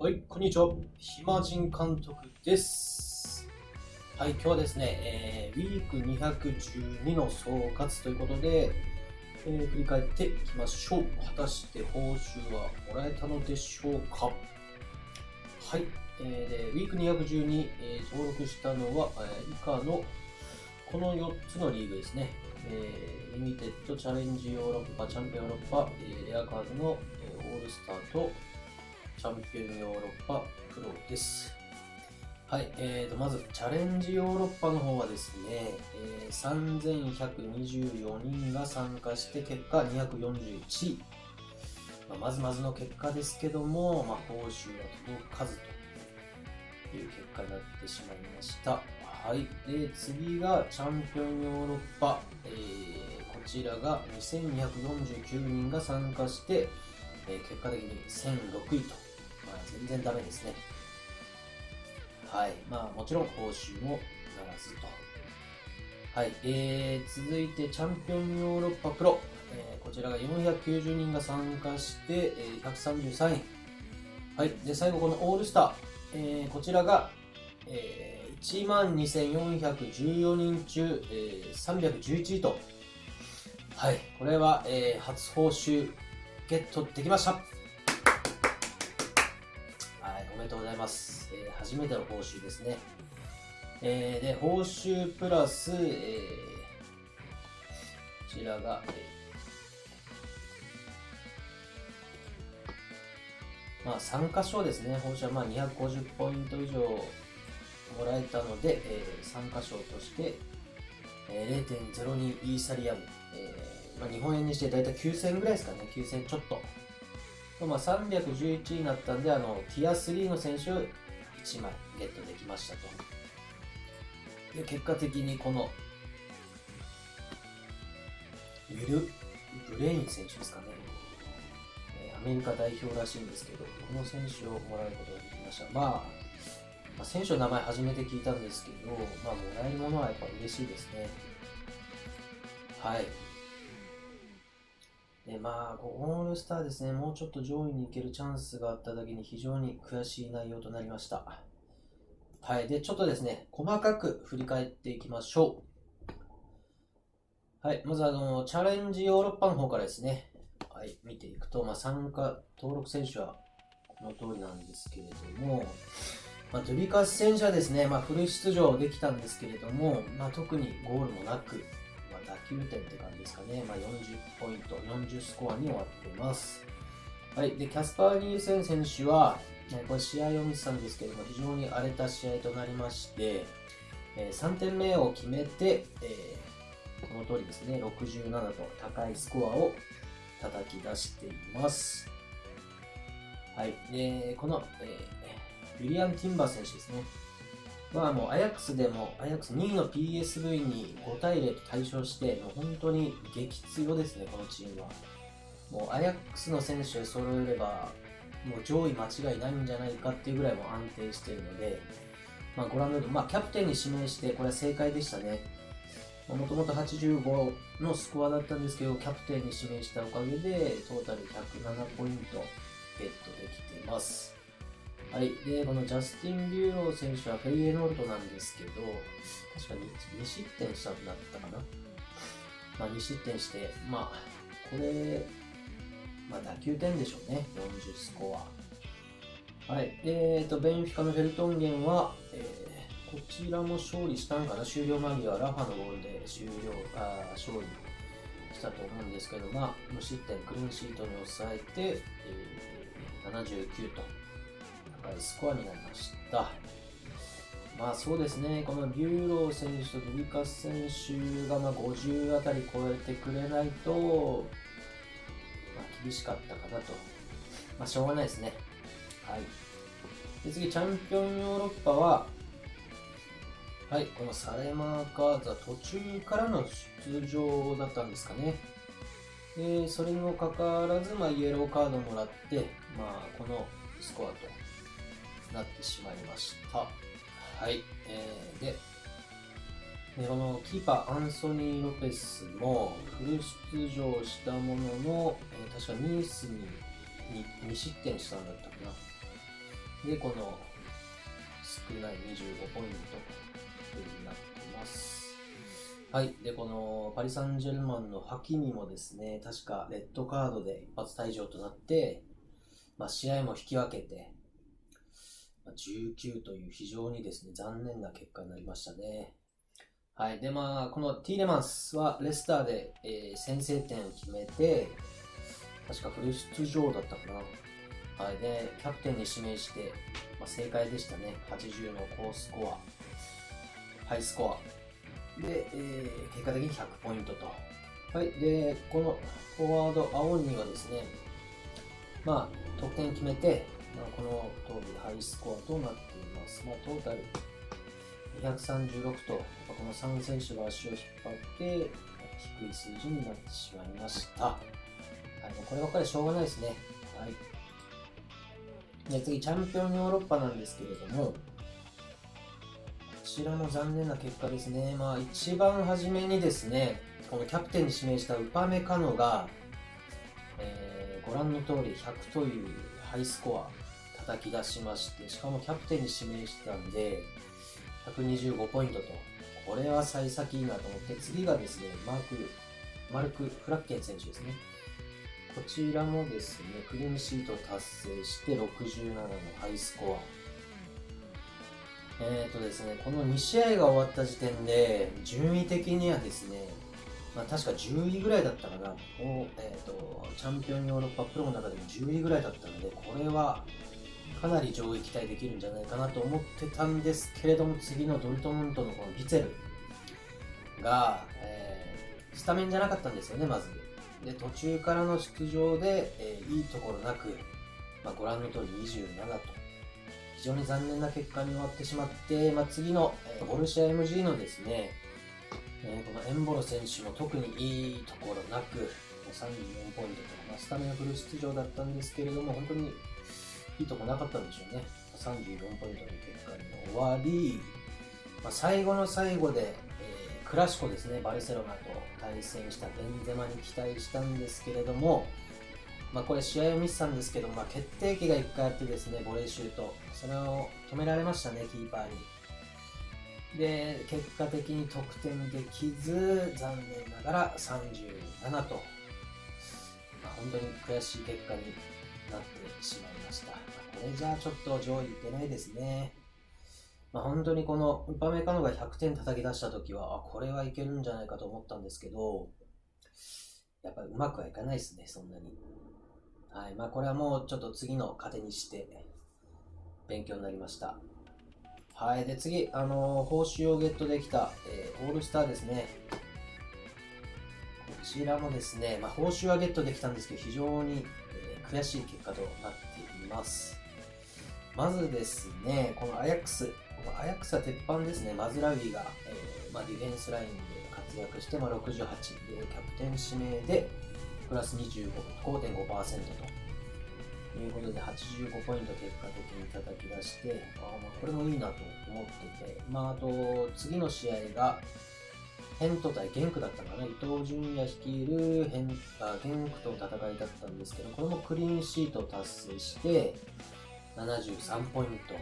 はい、こんにちは。暇人監督です。はい、今日はですね、ウィーク212の総括ということで、振り返っていきましょう。果たして報酬はもらえたのでしょうか。はい、でウィーク212、登録したのは、以下のこの4つのリーグですね。リミテッド、チャレンジヨーロッパ、チャンピオンヨーロッパ、レアカードの、オールスターと、チャンピオンヨーロッパプロです。はい、まずチャレンジヨーロッパの方はですね、3124人が参加して結果241位。まずまずの結果ですけども、報酬は届かずという結果になってしまいました。はい、で次がチャンピオンヨーロッパ、こちらが2249人が参加して、結果的に1006位と、全然ダメですね。はい、もちろん報酬もならずと。はい、続いてチャンピオンヨーロッパプロ、こちらが490人が参加して、133位。はい、で最後このオールスター、こちらが、12,414人中、311位と。はい、これは、初報酬ゲットできました。はい、おめでとうございます。初めての報酬ですね。で、報酬プラス、こちらが、参加賞ですね。報酬は250ポイント以上もらえたので、参加賞として、0.02 イーサリアム、日本円にしてだいたい9000円ぐらいですかね。9000円ちょっと。311になったんで、ティア3の選手を1枚ゲットできましたと。で、結果的にこのブレイン選手ですかね。アメリカ代表らしいんですけど、この選手をもらうことができました。選手の名前初めて聞いたんですけど、もらえるものはやっぱ嬉しいですね。はい。で、オールスターですね、もうちょっと上位に行けるチャンスがあっただけに非常に悔しい内容となりました。はい。で、ちょっとですね、細かく振り返っていきましょう。はい。まずチャレンジヨーロッパの方からですね、はい、見ていくと、参加、登録選手はこの通りなんですけれども、ドゥビカス選手はですね、フル出場できたんですけれども、特にゴールもなく、打球点って感じですかね、40ポイント、40スコアに終わっています。はい、でキャスパー・ニーセン選手は、これ試合を見てたんですけれども、非常に荒れた試合となりまして、3点目を決めて、この通りですね、67と高いスコアを叩き出しています。はい、でこの、ユリアン・ティンバー選手ですね。もうアヤックスでも、アヤックス2位の PSV に5対0と大勝して、もう本当に激強ですね、このチームは。もうアヤックスの選手揃えれば、もう上位間違いないんじゃないかっていうぐらいも安定しているので、ご覧のように、キャプテンに指名して、これは正解でしたね。もともと85のスコアだったんですけど、キャプテンに指名したおかげで、トータル107ポイントゲットできています。はい、でこのジャスティン・ビューロー選手はフェイエノルトなんですけど、確かに2失点したんだったかな。2失点して、これ、打球点でしょうね、40スコア。はい、ベンフィカのフェルトンゲンは、こちらも勝利したんかな、終了間際、ラファのゴールで勝利したと思うんですけど、無失点、クリーンシートに抑えて、79と。スコアになりました。そうですね、このビューロー選手とドゥビカス選手が50あたり超えてくれないと、厳しかったかなと。しょうがないですね。はい。で次、チャンピオンヨーロッパは、はい、このサレマーカーザ途中からの出場だったんですかね。でそれにもかかわらず、イエローカードもらって、このスコアとなってしまいました。はい。で、このキーパーアンソニー・ロペスもフル出場したものの、確かニースに2失点したんだったかな。で、この少ない25ポイントになってます。はい。で、このパリ・サンジェルマンのハキミもですね、確かレッドカードで一発退場となって、試合も引き分けて、19という非常にですね、残念な結果になりましたね。はい。で、このティーレマンスはレスターで、先制点を決めて、確かフル出場だったかな。はい。で、キャプテンに指名して、正解でしたね。80の高スコア、ハイスコア。で、結果的に100ポイントと。はい。で、このフォワード、アオンニはですね、得点決めて、この通りハイスコアとなっています。トータル236と、この3選手が足を引っ張って低い数字になってしまいました。はい、こればっかりしょうがないですね。はい。で、次、チャンピオンヨーロッパなんですけれども、こちらも残念な結果ですね。一番初めにですね、このキャプテンに指名したウパメカノが、ご覧の通り100というハイスコア叩き出しまして、しかもキャプテンに指名してたんで、125ポイントと、これは幸先いいなと思って、次がですね、マルク・フラッケン選手ですね。こちらもですね、クリーンシートを達成して67のハイスコア。ですね、この2試合が終わった時点で、順位的にはですね、確か10位ぐらいだったかな。チャンピオンヨーロッパプロの中でも10位ぐらいだったので、これはかなり上位期待できるんじゃないかなと思ってたんですけれども、次のドルトムントのこのビツェルが、スタメンじゃなかったんですよね、まず。で、途中からの出場で、いいところなく、ご覧の通り27と、非常に残念な結果に終わってしまって、次の、ボルシア MG のですね、このエンボロ選手も特にいいところなく、34ポイントと、スタメンフル出場だったんですけれども、本当にいいとこなかったんでしょうね。34ポイントの結果に終わり、最後の最後で、クラシコですね、バルセロナと対戦したベンゼマに期待したんですけれども、これ試合を見てたんですけど、決定機が1回あってですね、ボレーシュート、それを止められましたね、キーパーに。で、結果的に得点できず、残念ながら37と、本当に悔しい結果になってしまいました。これじゃあちょっと上位いけないですね。本当にこのウパメカノが100点叩き出した時は、これはいけるんじゃないかと思ったんですけど、やっぱりうまくはいかないですね、そんなに。はい、これはもうちょっと次の糧にして勉強になりました。はい、で次、報酬をゲットできた、オールスターですね。こちらもですね、報酬はゲットできたんですけど、非常に、悔しい結果となっています。まずですね、このアヤックスは鉄板ですね。マズラウィが、ディフェンスラインで活躍して、68でキャプテン指名でプラス25.5% ということで85ポイント結果的に叩き出して、これもいいなと思ってて、あと次の試合がヘント対ゲンクだったかな。伊東純也率いるゲンクとの戦いだったんですけど、これもクリーンシートを達成して73ポイント。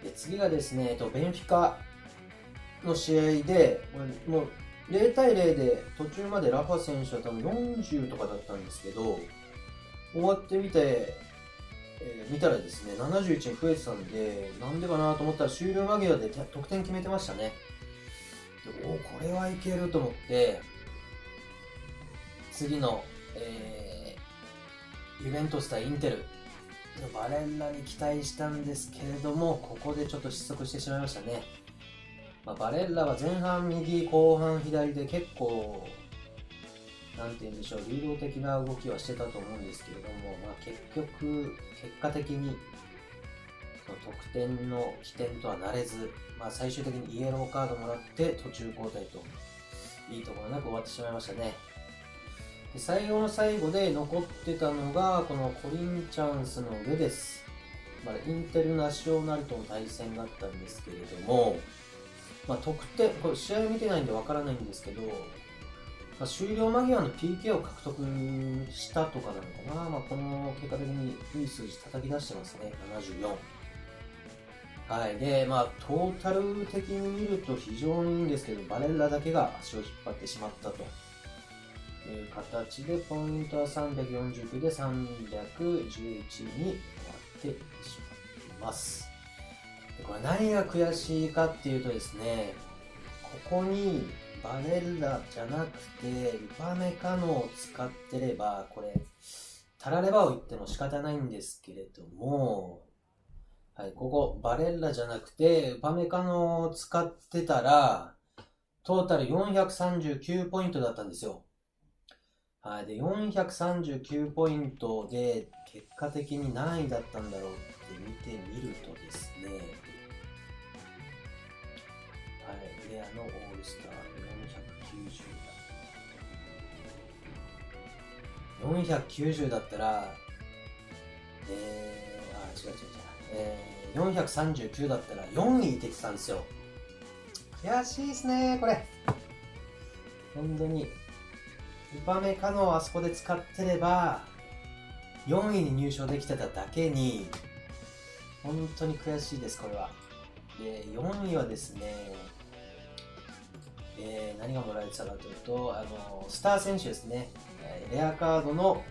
で次がですね、ベンフィカの試合で、もう0対0で途中までラファ選手は多分40とかだったんですけど、終わってみて、見たらですね、71に増えてたんで、なんでかなと思ったら終了間際で得点決めてましたね。でこれはいけると思って、次の、ユベントス対インテル、バレンラに期待したんですけれども、ここでちょっと失速してしまいましたね。バレッラは前半右、後半左で結構、なんて言うんでしょう、流動的な動きはしてたと思うんですけれども、結果的に得点の起点とはなれず、最終的にイエローカードもらって途中交代と、いいところなく終わってしまいましたね。で最後の最後で残ってたのが、このコリンチャンスの上です。インテルナショナルとの対戦だったんですけれども、得点、これ試合見てないんでわからないんですけど、終了間際の PK を獲得したとかなのかな。この結果的にいい数字叩き出してますね。74。はい。で、トータル的に見ると非常にいいんですけど、バレッラだけが足を引っ張ってしまったという形で、ポイントは349で311に終わってしまいます。で、これ何が悔しいかっていうとですね、ここにバレッラじゃなくて、ウパメカノを使ってれば、これ、タラレバを言っても仕方ないんですけれども、はい、ここ、バレッラじゃなくて、ウパメカノを使ってたら、トータル439ポイントだったんですよ。はい、で、439ポイントで、結果的に何位だったんだろうって見てみるとですね、はい、レアのオールスター490だったら、439だったら4位できたんですよ。悔しいですね、これ。本当に。ウパメカノをあそこで使ってれば、4位に入賞できてただけに、本当に悔しいです、これは。で、4位はですね、何がもらえてたかというと、スター選手ですね。レアカードの、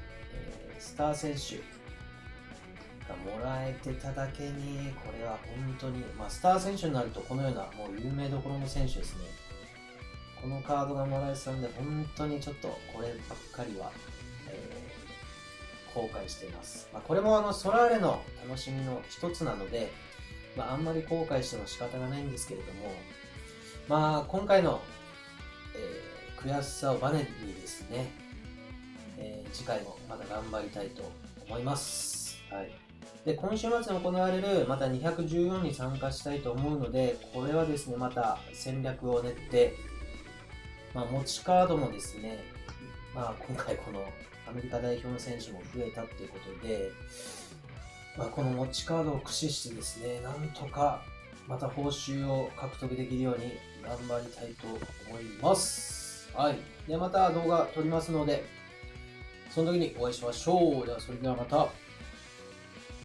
スター選手がもらえてただけに、これは本当に、スター選手になるとこのようなもう有名どころの選手ですね。このカードがもらえてたんで、本当にちょっとこればっかりは、後悔しています。これもソラーレの楽しみの一つなので、あんまり後悔しても仕方がないんですけれども、今回の、悔しさをバネにですね、次回もまた頑張りたいと思います。はい。で、今週末に行われるまた214に参加したいと思うので、これはですね、また戦略を練って、持ちカードもですね、今回このアメリカ代表の選手も増えたっていうことで、この持ちカードを駆使してですね、なんとかまた報酬を獲得できるように頑張りたいと思います。はい。で、また動画撮りますので、その時にお会いしましょう。では、それではまた。